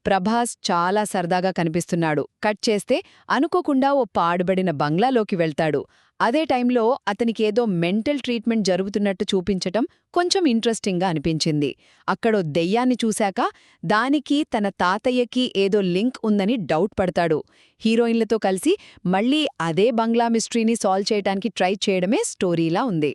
ప్రభాస్ చాలా సరదాగా కనిపిస్తున్నాడు. కట్ చేస్తే అనుకోకుండా ఓ పాడుబడిన బంగ్లాలోకి వెళ్తాడు. అదే టైంలో అతనికేదో మెంటల్ ట్రీట్మెంట్ జరుగుతున్నట్టు చూపించటం కొంచెం ఇంట్రెస్టింగ్గా అనిపించింది. అక్కడో దెయ్యాన్ని చూశాక దానికి తన తాతయ్యకి ఏదో లింక్ ఉందని డౌట్ పడతాడు. హీరోయిన్లతో కలిసి మళ్లీ అదే బంగ్లా మిస్టరీని సాల్వ్ చేయడానికి ట్రై చేయడమే స్టోరీలా ఉంది.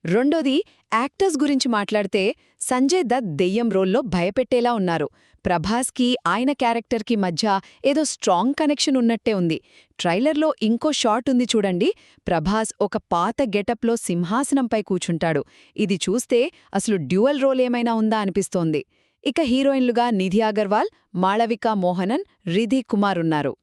రెండోది, యాక్టర్స్ గురించి మాట్లాడితే సంజయ్ దత్ దెయ్యం రోల్లో భయపెట్టేలా ఉన్నారు. ప్రభాస్కి ఆయన క్యారెక్టర్కి మధ్య ఏదో స్ట్రాంగ్ కనెక్షన్ ఉన్నట్టే ఉంది. ట్రైలర్లో ఇంకో షాట్ ఉంది చూడండి. ప్రభాస్ ఒక పాత గెటప్లో సింహాసనంపై కూచుంటాడు. ఇది చూస్తే అసలు డ్యూయల్ రోల్ ఏమైనా ఉందా అనిపిస్తోంది. ఇక హీరోయిన్లుగా నిధి అగర్వాల్, మాళవిక మోహనన్, రిధి కుమార్ ఉన్నారు.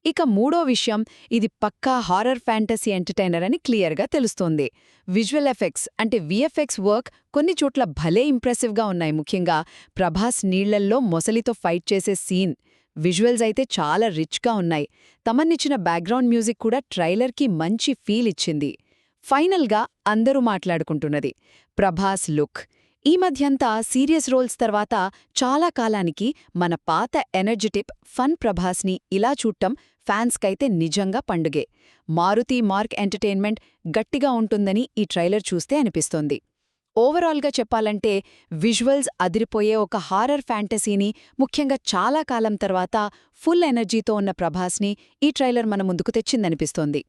ఇక మూడో విషయం, ఇది పక్కా హారర్ ఫ్యాంటసీ ఎంటర్టైనర్ అని క్లియర్గా తెలుస్తోంది. విజువల్ ఎఫెక్ట్స్ అంటే విఎఫ్ఎక్స్ వర్క్ కొన్ని చోట్ల భలే ఇంప్రెసివ్గా ఉన్నాయి. ముఖ్యంగా ప్రభాస్ నీళ్లల్లో మొసలితో ఫైట్ చేసే సీన్ విజువల్స్ అయితే చాలా రిచ్గా ఉన్నాయి. తమన్నిచ్చిన బ్యాక్గ్రౌండ్ మ్యూజిక్ కూడా ట్రైలర్కి మంచి ఫీల్ ఇచ్చింది. ఫైనల్గా అందరూ మాట్లాడుకుంటున్నది ప్రభాస్ లుక్. ఈ మధ్యంతా సీరియస్ రోల్స్ తర్వాత చాలా కాలానికి మన పాత ఎనర్జెటిక్ ఫన్ ప్రభాస్ని ఇలా చూడటం ఫ్యాన్స్కైతే నిజంగా పండుగే. మారుతి మార్క్ ఎంటర్టైన్మెంట్ గట్టిగా ఉంటుందని ఈ ట్రైలర్ చూస్తే అనిపిస్తోంది. ఓవరాల్గా చెప్పాలంటే విజువల్స్ అదిరిపోయే ఒక హారర్ ఫ్యాంటసీని, ముఖ్యంగా చాలా కాలం తర్వాత ఫుల్ ఎనర్జీతో ఉన్న ప్రభాస్ని ఈ ట్రైలర్ మన ముందుకు తెచ్చిందనిపిస్తోంది.